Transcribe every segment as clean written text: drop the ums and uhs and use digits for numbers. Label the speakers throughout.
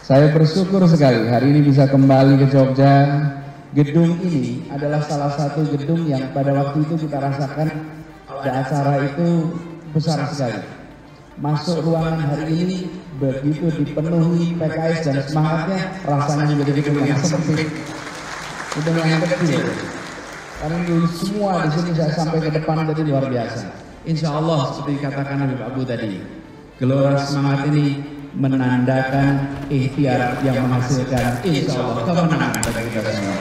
Speaker 1: Saya bersyukur sekali hari ini bisa kembali ke Jogja. Gedung ini adalah salah satu gedung yang pada waktu itu kita rasakan pada acara itu besar sekali. Masuk ruangan hari ini begitu dipenuhi PKS dan semangatnya, rasanya menjadi gedung yang sempit, gedung yang kecil. Karena semua di sini saya sampai ke depan jadi luar biasa. Insya Allah seperti dikatakan oleh Pak Bu tadi, gelora semangat ini menandakan ikhtiar yang menghasilkan insya Allah kemenangan bagi kita semua.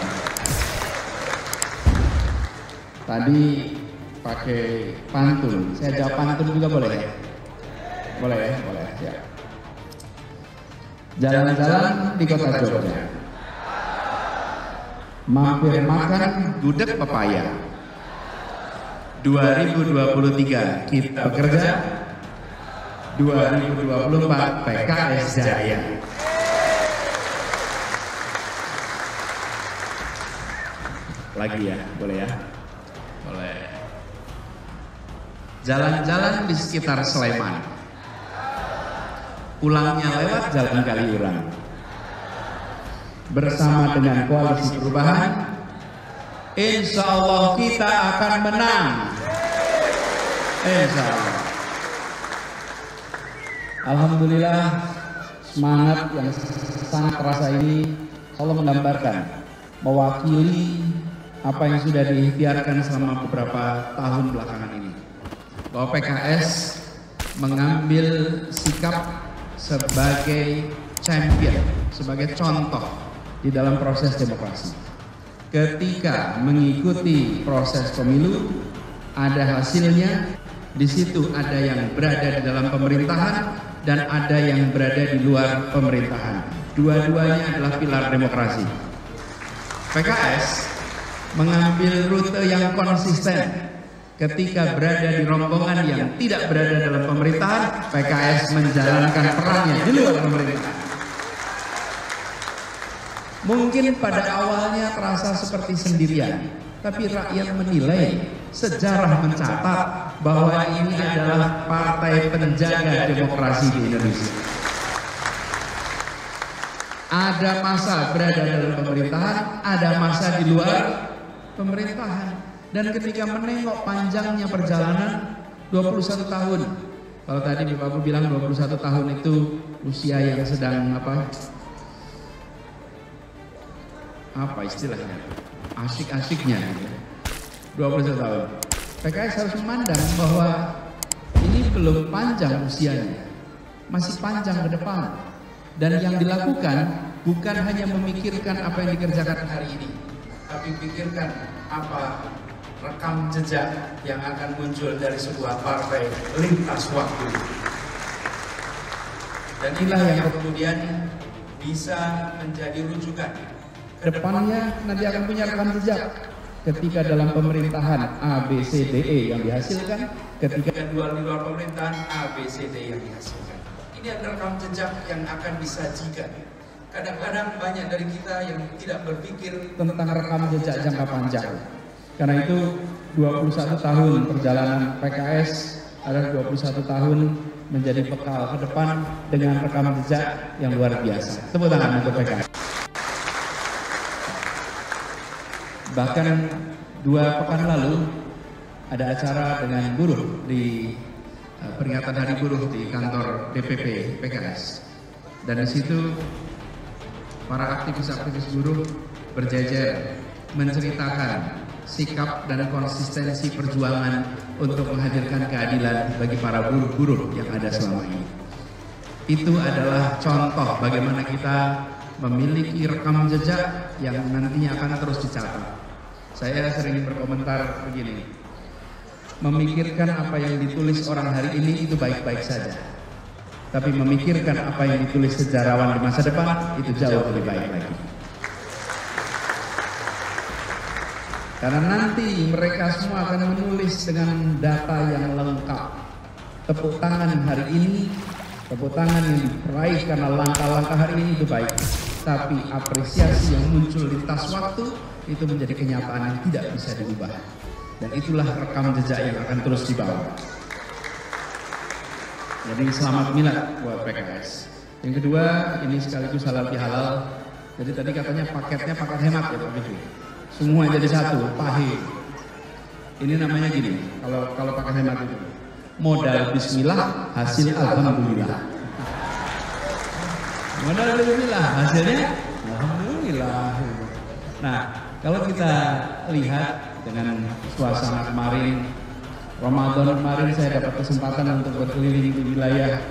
Speaker 1: Tadi pakai pantun, saya jawab pantun juga boleh ya? Boleh ya? Boleh ya. Jalan-jalan di kota Jogja, mampir makan gudeg pepaya. 2023 kita bekerja, 2024 PKS Jaya. Lagi ya, boleh ya? Boleh. Jalan-jalan di sekitar Sleman, pulangnya lewat Jalan Kaliurang. Bersama dengan Koalisi Perubahan, insya Allah kita akan menang. Insya Allah. Alhamdulillah, semangat yang sangat terasa ini Allah menggambarkan, mewakili apa yang sudah diikhtiarkan selama beberapa tahun belakangan ini, bahwa PKS mengambil sikap sebagai champion, sebagai contoh di dalam proses demokrasi. Ketika mengikuti proses pemilu, ada hasilnya, di situ ada yang berada di dalam pemerintahan dan ada yang berada di luar pemerintahan. Dua-duanya adalah pilar demokrasi. PKS mengambil rute yang konsisten. Ketika berada di rombongan yang tidak berada dalam pemerintahan, PKS menjalankan perannya di luar pemerintahan. Mungkin pada awalnya terasa seperti sendirian, tapi rakyat menilai, sejarah mencatat bahwa ini adalah partai penjaga demokrasi di Indonesia. Ada masa berada dalam pemerintahan, ada masa di luar pemerintahan. Dan ketika menengok panjangnya perjalanan 21 tahun. Kalau tadi Bapak Bu bilang 21 tahun itu usia yang sedang apa istilahnya? Asik-asiknya. 21 tahun. PKS harus memandang bahwa ini belum panjang usianya, masih panjang ke depan. Dan yang dilakukan bukan hanya memikirkan apa yang dikerjakan hari ini, tapi pikirkan apa rekam jejak yang akan muncul dari sebuah partai lintas waktu. Dan inilah yang kemudian bisa menjadi rujukan. Depannya nanti akan punya rekam jejak. Ketika dalam pemerintahan A, B, C, D, E yang dihasilkan, ketika di luar pemerintahan A, B, C, D yang dihasilkan. Ini adalah rekam jejak yang akan disajikan. Kadang-kadang banyak dari kita yang tidak berpikir tentang rekam jejak jangka panjang. Karena itu 21 tahun perjalanan PKS adalah 21 tahun menjadi bekal ke depan dengan rekam jejak yang luar biasa. Tepuk tangan untuk PKS. Bahkan 2 pekan lalu ada acara dengan buruh di peringatan Hari Buruh di kantor DPP PKS. Dan di situ para aktivis-aktivis buruh berjejer menceritakan sikap dan konsistensi perjuangan untuk menghadirkan keadilan bagi para buruh-buruh yang ada selama ini. Itu adalah contoh bagaimana kita memiliki rekam jejak yang nantinya akan terus dicatat. Saya sering berkomentar begini, memikirkan apa yang ditulis orang hari ini itu baik-baik saja. Tapi memikirkan apa yang ditulis sejarawan di masa depan itu jauh lebih baik lagi. Karena nanti mereka semua akan menulis dengan data yang lengkap. Tepuk tangan hari ini, tepuk tangan yang diraih karena langkah-langkah hari ini itu baik. Tapi apresiasi yang muncul lintas waktu itu menjadi kenyataan yang tidak bisa diubah. Dan itulah rekam jejak yang akan terus dibawa. Jadi selamat milad buat PKS. Yang kedua, ini sekaligus halal bihalal. Jadi tadi katanya paketnya paket hemat ya Pak Fikri. Semua jadi satu, pahit. Ini namanya gini, kalau paket hemat itu modal bismillah, hasil alhamdulillah. Modal bismillah, hasilnya alhamdulillah. Nah, kalau kita lihat dengan suasana kemarin, Ramadan kemarin saya dapat kesempatan untuk berkeliling di wilayah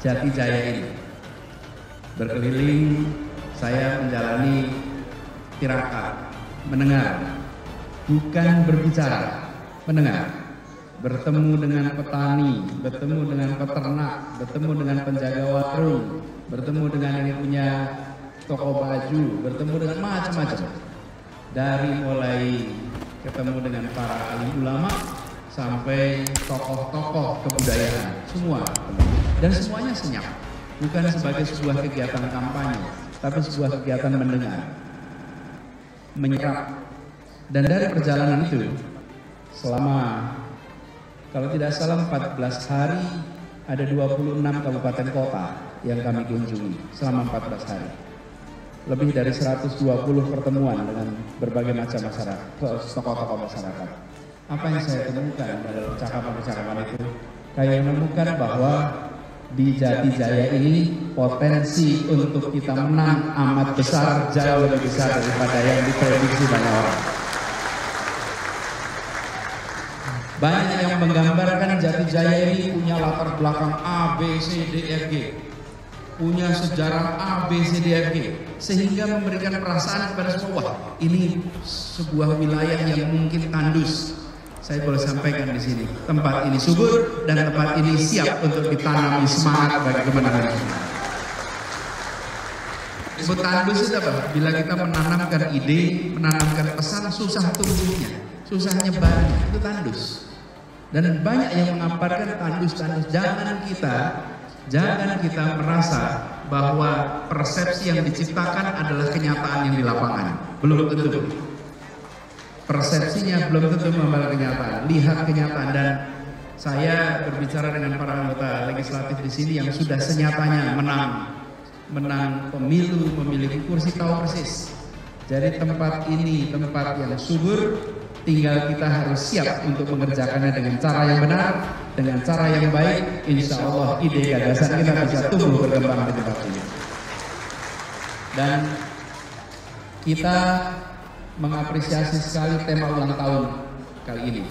Speaker 1: Jati Jaya ini. Berkeliling, saya menjalani tirakat, mendengar, bukan berbicara, mendengar. Bertemu dengan petani, bertemu dengan peternak, bertemu dengan penjaga warung, bertemu dengan yang punya toko baju, bertemu dengan macam-macam. Dari mulai ketemu dengan para alim ulama sampai tokoh-tokoh kebudayaan, semua. Dan semuanya senyap. Bukan sebagai sebuah kegiatan kampanye, tapi sebuah kegiatan mendengar, menyerap. Dan dari perjalanan itu, selama kalau tidak salah 14 hari, ada 26 kabupaten kota yang kami kunjungi selama 14 hari. Lebih dari 120 pertemuan dengan berbagai macam masyarakat, tokoh-tokoh masyarakat. Apa yang saya temukan dalam percakapan-percakapan itu, saya menemukan bahwa di Jati Jaya ini potensi untuk kita menang amat besar, jauh lebih besar daripada yang diprediksi banyak orang. Banyak yang menggambarkan Jati Jaya ini punya latar belakang A, B, C, D, F, G, punya sejarah A, B, C, D, F, G, sehingga memberikan perasaan kepada semua, ini sebuah wilayah yang mungkin tandus. Saya boleh sampaikan di sini, tempat ini subur dan tempat ini siap untuk ditanami semangat bagi kemenangan. Disebut tandus itu apa? Bila kita menanamkan ide, menanamkan pesan, susah tumbuhnya, susah nyebarnya, itu tandus. Dan banyak yang mengabarkan tandus-tandus. Jangan kita merasa bahwa persepsi yang diciptakan adalah kenyataan yang di lapangan. Belum tentu. Persepsinya belum tentu membawa kenyataan. Lihat kenyataan. Dan saya berbicara dengan para anggota legislatif di sini yang sudah senyatanya menang pemilu, memiliki kursi, tahu persis. Jadi tempat ini tempat yang subur, tinggal kita harus siap untuk mengerjakannya dengan cara yang benar, dengan cara yang baik. Insya Allah ide gagasan kita bisa tumbuh berkembang di tempat ini. Dan kita mengapresiasi sekali tema ulang tahun kali ini,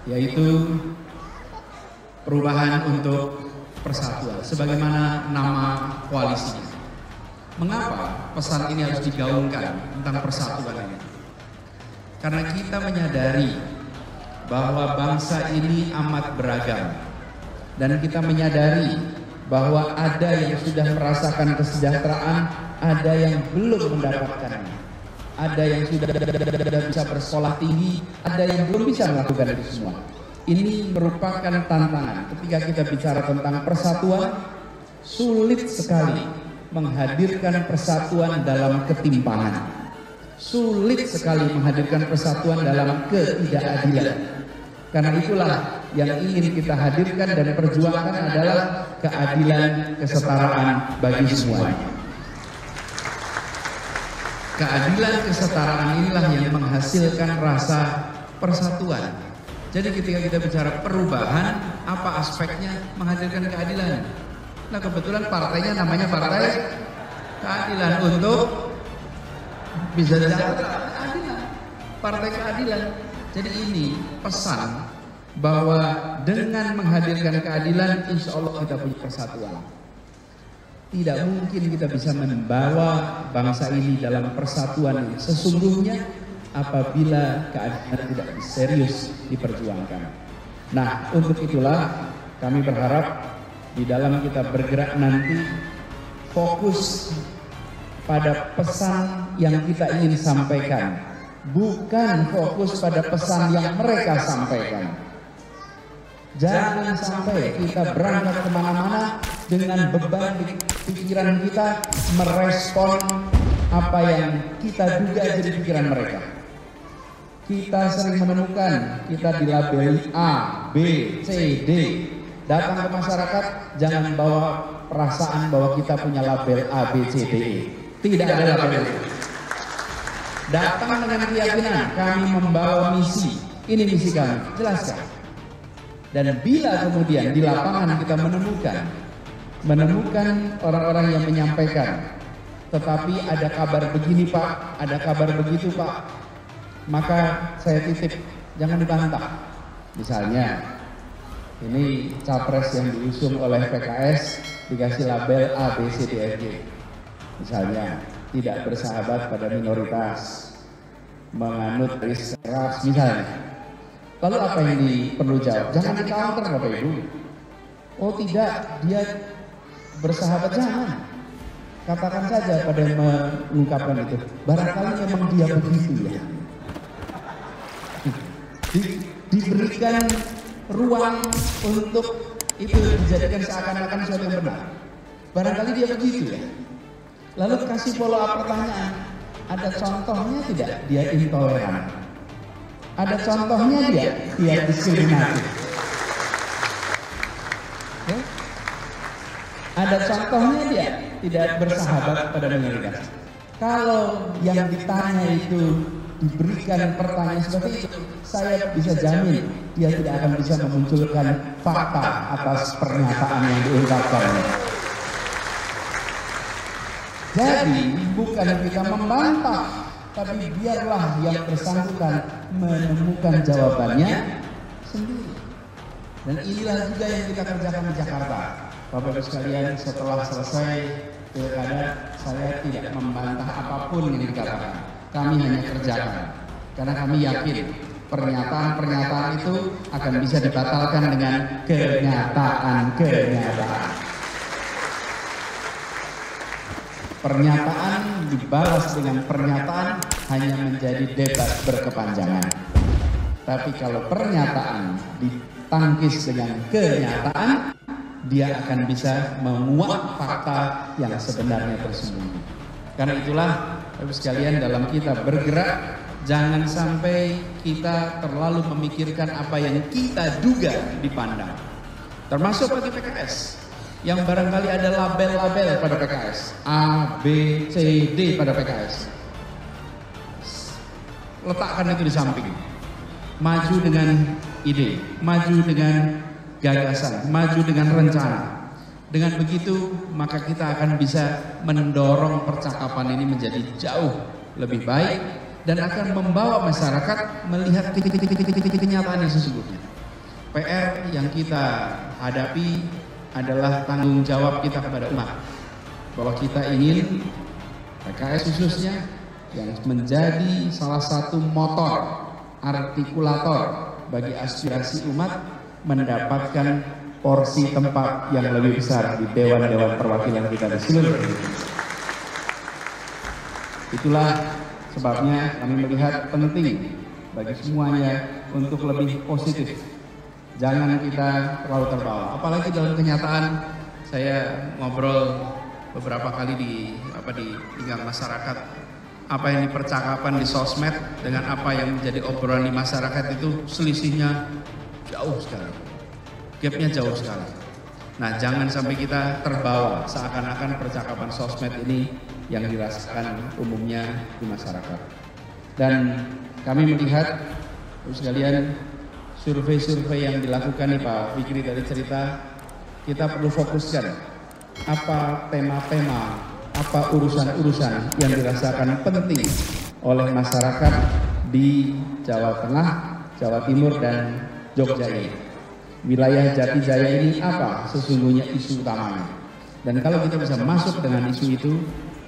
Speaker 1: yaitu perubahan untuk persatuan, sebagaimana nama koalisinya. Mengapa pesan ini harus digaungkan tentang persatuan ini? Karena kita menyadari bahwa bangsa ini amat beragam, dan kita menyadari bahwa ada yang sudah merasakan kesejahteraan, ada yang belum mendapatkannya. Ada yang sudah bisa bersekolah tinggi, ada yang belum bisa melakukan itu semua. Ini merupakan tantangan. Ketika kita bicara tentang persatuan, sulit sekali menghadirkan persatuan dalam ketimpangan. Sulit sekali menghadirkan persatuan dalam ketidakadilan. Karena itulah yang ingin kita hadirkan dan perjuangkan adalah keadilan, kesetaraan bagi semuanya. Keadilan, kesetaraan inilah yang menghasilkan rasa persatuan. Jadi ketika kita bicara perubahan, apa aspeknya? Menghadirkan keadilan. Nah kebetulan partainya namanya Partai Keadilan untuk bisa keadilan, Partai Keadilan. Jadi ini pesan bahwa dengan menghadirkan keadilan, insya Allah kita punya persatuan. Tidak mungkin kita bisa membawa bangsa ini dalam persatuan yang sesungguhnya apabila keadilan tidak serius diperjuangkan. Nah, untuk itulah kami berharap di dalam kita bergerak nanti fokus pada pesan yang kita ingin sampaikan, bukan fokus pada pesan yang mereka sampaikan. Jangan sampai kita berangkat kemana-mana dengan beban di pikiran kita merespon apa yang kita duga jadi pikiran mereka. Kita sering menemukan kita dilabeli A, B, C, D. Datang ke masyarakat, jangan bawa perasaan bahwa kita punya label A, B, C, D, E. Tidak ada label itu. Datang dengan keyakinan kami membawa misi. Ini misi kami, jelaskan. Dan bila kemudian di lapangan kita menemukan orang-orang yang menyampaikan, tetapi ada kabar begini Pak, ada kabar begitu Pak, maka saya titip, jangan dibantah. Misalnya, ini capres yang diusung oleh PKS dikasih label A, B, C, D, E, F, G. Misalnya, tidak bersahabat pada minoritas, menganut garis keras misalnya. Lalu apa yang perlu jawab? Jangan di counter Bapak Ibu. Oh tidak, dia bersahabat, jangan. Katakan saja pada yang mengungkapkan itu. Barangkali memang dia begitu ya. Diberikan ruang untuk itu dijadikan seakan-akan sesuatu yang benar. Barangkali dia begitu ya. Lalu kasih follow up pertanyaan. Ada contohnya tidak dia intoleran? Ada contohnya dia diskriminatif? Ya? Ada contohnya dia tidak bersahabat pada minoritas? Kalau yang ditanya itu diberikan pertanyaan seperti itu, saya bisa jamin dia tidak akan bisa memunculkan fakta atas pernyataan yang diungkapkan. Jadi bukan kita membantah, tapi biarlah yang bersangkutan menemukan jawabannya sendiri. Dan inilah juga yang kita kerjakan di Jakarta. Bapak Ibu sekalian, setelah selesai pilkada, saya tidak membantah apapun yang dikatakan. Kami hanya kerjakan, karena kami yakin pernyataan-pernyataan itu akan bisa dibatalkan dengan kenyataan. Pernyataan dibalas dengan pernyataan hanya menjadi debat berkepanjangan. Tapi kalau pernyataan ditangkis dengan kenyataan, dia akan bisa menguak fakta yang sebenarnya tersembunyi. Karena itulah, Bapak sekalian, dalam kita bergerak, jangan sampai kita terlalu memikirkan apa yang kita duga dipandang. Termasuk bagi PKS. Yang barangkali ada label-label pada PKS, A, B, C, D pada PKS. Letakkan itu di samping. Maju dengan ide, maju dengan gagasan, maju dengan rencana. Dengan begitu, maka kita akan bisa mendorong percakapan ini menjadi jauh lebih baik dan akan membawa masyarakat melihat kenyataan yang sesungguhnya. PR yang kita hadapi adalah tanggung jawab kita kepada umat, bahwa kita ingin PKS khususnya yang menjadi salah satu motor, artikulator bagi aspirasi umat mendapatkan porsi tempat yang lebih besar di dewan-dewan perwakilan kita di seluruh Indonesia. Itulah sebabnya kami melihat penting bagi semuanya untuk lebih positif. Jangan kita terlalu terbawa. Apalagi dalam kenyataan, saya ngobrol beberapa kali di tingkat masyarakat. Apa yang dipercakapan di sosmed dengan apa yang menjadi obrolan di masyarakat itu selisihnya jauh sekali. Gapnya jauh sekali. Nah, jangan sampai kita terbawa seakan-akan percakapan sosmed ini yang dirasakan umumnya di masyarakat. Dan kami melihat, sekalian, survei-survei yang dilakukan nih Pak Fikri tadi cerita, kita perlu fokuskan apa tema-tema, apa urusan-urusan yang dirasakan penting oleh masyarakat di Jawa Tengah, Jawa Timur, dan Jogja ini. Wilayah Jati Jaya ini apa sesungguhnya isu utamanya. Dan kalau kita bisa masuk dengan isu itu,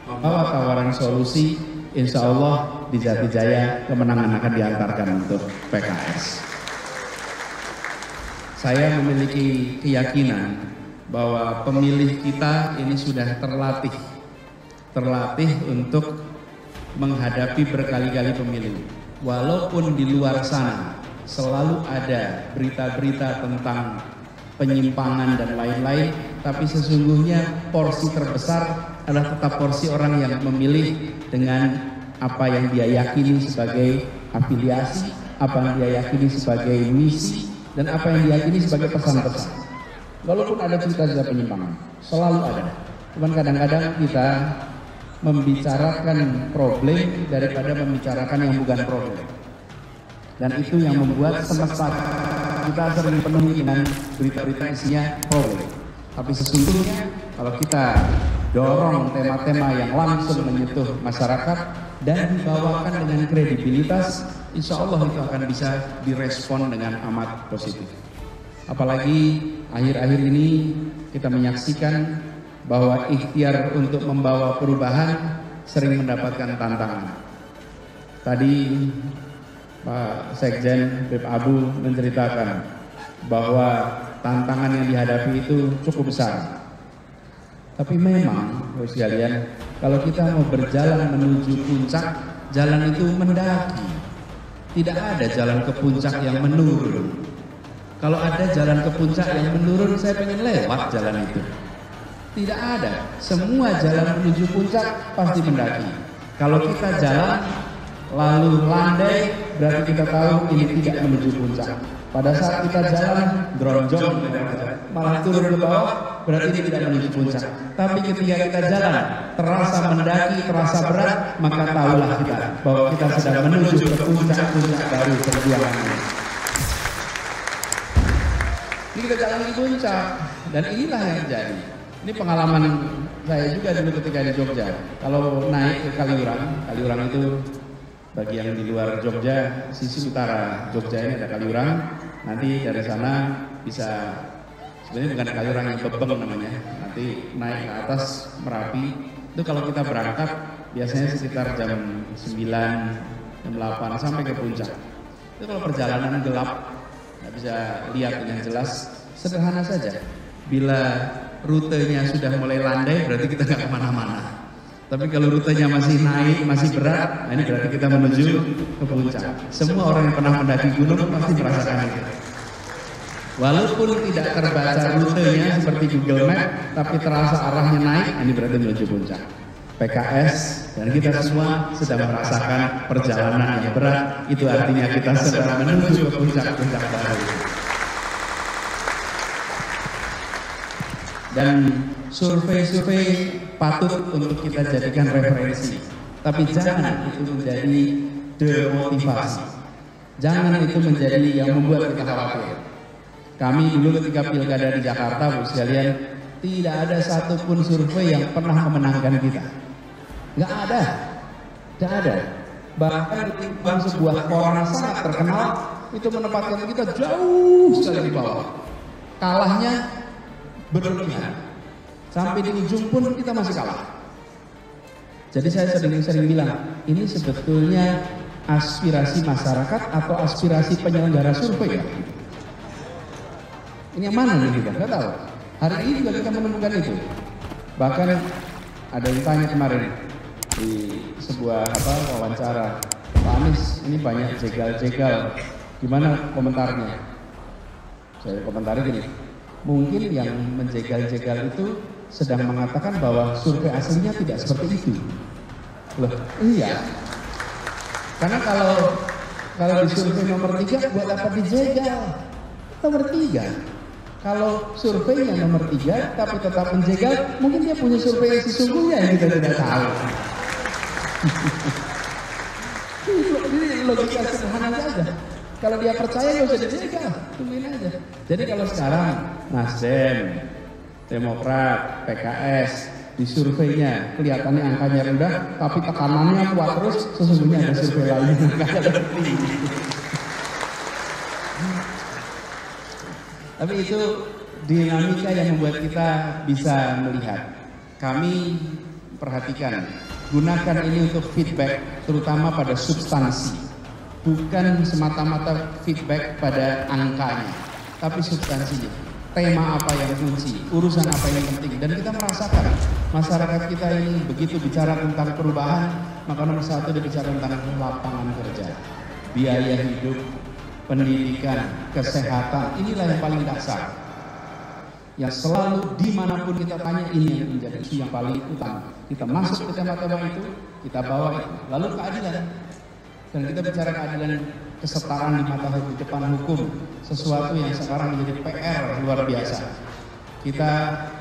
Speaker 1: membawa tawaran solusi, insya Allah di Jati Jaya kemenangan akan diantarkan untuk PKS. Saya memiliki keyakinan bahwa pemilih kita ini sudah terlatih untuk menghadapi berkali-kali pemilu. Walaupun di luar sana selalu ada berita-berita tentang penyimpangan dan lain-lain, tapi sesungguhnya porsi terbesar adalah tetap porsi orang yang memilih dengan apa yang dia yakini sebagai afiliasi, apa yang dia yakini sebagai misi, dan apa yang diyakini sebagai pesan-pesan. Walaupun ada cerita-cerita penyimpangan, selalu ada. Cuman kadang-kadang kita membicarakan problem daripada membicarakan yang bukan problem. Dan itu yang membuat semesta kita sering penuhi dengan berita-berita isinya problem. Tapi sesungguhnya kalau kita dorong tema-tema yang langsung menyentuh masyarakat dan dibawakan dengan kredibilitas, insya Allah itu akan bisa direspon dengan amat positif. Apalagi akhir-akhir ini kita menyaksikan bahwa ikhtiar untuk membawa perubahan sering mendapatkan tantangan. Tadi Pak Sekjen Beb Abu menceritakan bahwa tantangan yang dihadapi itu cukup besar. Tapi memang, Bapak sekalian, kalau kita mau berjalan menuju puncak, jalan itu mendaki. Tidak ada jalan ke puncak yang menurun. Kalau ada jalan ke puncak yang menurun, saya pengen lewat jalan itu. Tidak ada. Semua jalan menuju puncak pasti mendaki. Kalau kita jalan lalu landai, berarti kita tahu ini tidak menuju puncak. Pada saat kita jalan dronjong malah turun ke bawah, berarti ini tidak menuju puncak. Tapi ketika kita jalan terasa mendaki, terasa berat, maka tahulah kita bahwa kita sedang menuju ke puncak-puncak baru perjuangan ini. Ini kita jalan di puncak, dan inilah yang terjadi. Ini pengalaman saya juga dulu ketika di Jogja. Kalau naik ke Kaliurang itu bagi yang di luar Jogja, sisi utara Jogja ini ada Kaliurang. Nanti dari sana bisa, sebenarnya bukan Kaliurang yang Bebeng namanya. Nanti naik ke atas Merapi. Itu kalau kita berangkat biasanya sekitar jam 9, jam 8 sampai ke puncak. Itu kalau perjalanan gelap, nggak bisa lihat dengan jelas, sederhana saja. Bila rutenya sudah mulai landai, berarti kita nggak kemana-mana. Tapi kalau rutenya masih naik, masih berat, nah ini berarti kita menuju ke puncak. Semua orang yang pernah mendaki gunung pasti merasakan itu. Walaupun tidak terbaca rutenya seperti Google Map, tapi terasa arahnya naik, ini berarti menuju puncak. PKS dan kita semua sedang merasakan perjalanan yang berat, itu artinya kita sedang menuju ke puncak-puncak baru. Dan survei-survei patut untuk kita jadikan referensi. Tapi jangan itu menjadi demotivasi. Jangan itu menjadi yang membuat kita khawatir. Kami dulu ketika pilkada di Jakarta, Bu sekalian, tidak ada satupun survei yang pernah memenangkan kita. Nggak ada. Tidak ada. Bahkan di sebuah koran sangat terkenal, itu menempatkan kita jauh sekali di bawah. Kalahnya berlebihan. Sampai di ujung pun kita masih kalah. Jadi saya sering bilang, ini sebetulnya aspirasi masyarakat atau aspirasi penyelenggara survei ya? Ini yang mana nih kita? Nggak tahu. Hari ini juga kita menemukan itu. Bahkan ada yang tanya kemarin di sebuah wawancara, Pak Anies ini banyak jegal-jegal. Gimana komentarnya? Saya komentari gini, mungkin yang menjegal-jegal itu sedang mengatakan bahwa survei aslinya tidak seperti itu. Loh, iya. Karena kalau di survei nomor 3 buat apa dijegal? Nomor 3. Kalau surveinya nomor 3 tapi tetap menjegal, mungkin dia punya survei yang sesungguhnya yang kita tidak tahu. Ini logika sederhana saja. Kalau dia percaya ya usah dijegal, tungguin aja. Jadi kalau sekarang Nasdem, Demokrat, PKS di surveinya kelihatannya angkanya rendah, tapi tekanannya kuat terus, sesungguhnya ada survei lain yang angkanya lebih tinggi. Tapi itu dinamika yang membuat kita bisa melihat. Kami perhatikan, gunakan ini untuk feedback, terutama pada substansi. Bukan semata-mata feedback pada angkanya, tapi substansinya. Tema apa yang kunci, urusan apa yang penting. Dan kita merasakan masyarakat kita ini begitu bicara tentang perubahan, maka nomor 1 dia bicara tentang lapangan kerja, biaya hidup, pendidikan, kesehatan. Inilah yang paling dasar. Yang selalu dimanapun kita tanya, ini yang menjadi isu yang paling utama. Kita masuk ke tema-tema itu, kita bawa itu. Lalu keadilan. Dan kita bicara keadilan, kesetaraan di mata di depan hukum, sesuatu yang sekarang menjadi PR luar biasa. kita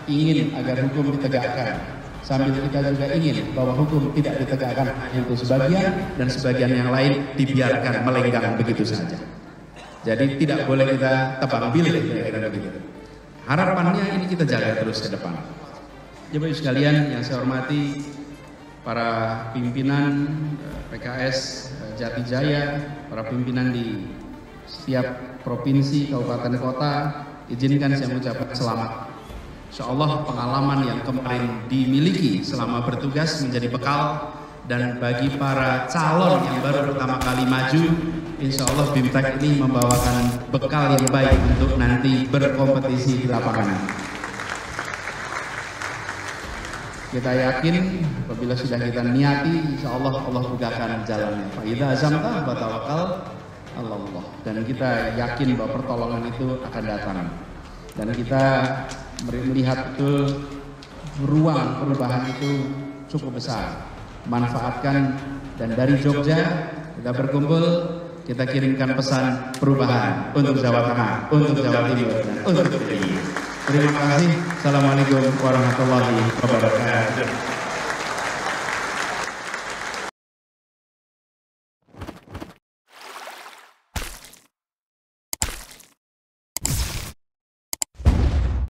Speaker 1: ingin agar hukum ditegakkan, sambil kita juga ingin bahwa hukum tidak ditegakkan hanya untuk sebagian dan sebagian yang lain dibiarkan melenggang begitu saja. Jadi tidak boleh kita tebang pilih kira-kira begitu. Harapannya ini kita jaga terus ke depan. Bapak Ibu sekalian yang saya hormati, para pimpinan PKS Jatijaya, para pimpinan di setiap provinsi, kabupaten, kota, izinkan saya mengucapkan selamat. Insya Allah pengalaman yang kemarin dimiliki selama bertugas menjadi bekal, dan bagi para calon yang baru pertama kali maju, insya Allah BIMTEK ini membawakan bekal yang baik untuk nanti berkompetisi di lapangan. Kita yakin apabila sudah kita niati, insya Allah Allah bukakan jalannya. Fa idza azamta fatawakkal 'ala Allah. Dan kita yakin bahwa pertolongan itu akan datang. Dan kita melihat betul ruang perubahan itu cukup besar. Manfaatkan, dan dari Jogja kita berkumpul, kita kirimkan pesan perubahan untuk Jawa Tengah, untuk Jawa Timur, dan untuk DKI. Terima kasih. Assalamualaikum warahmatullahi wabarakatuh.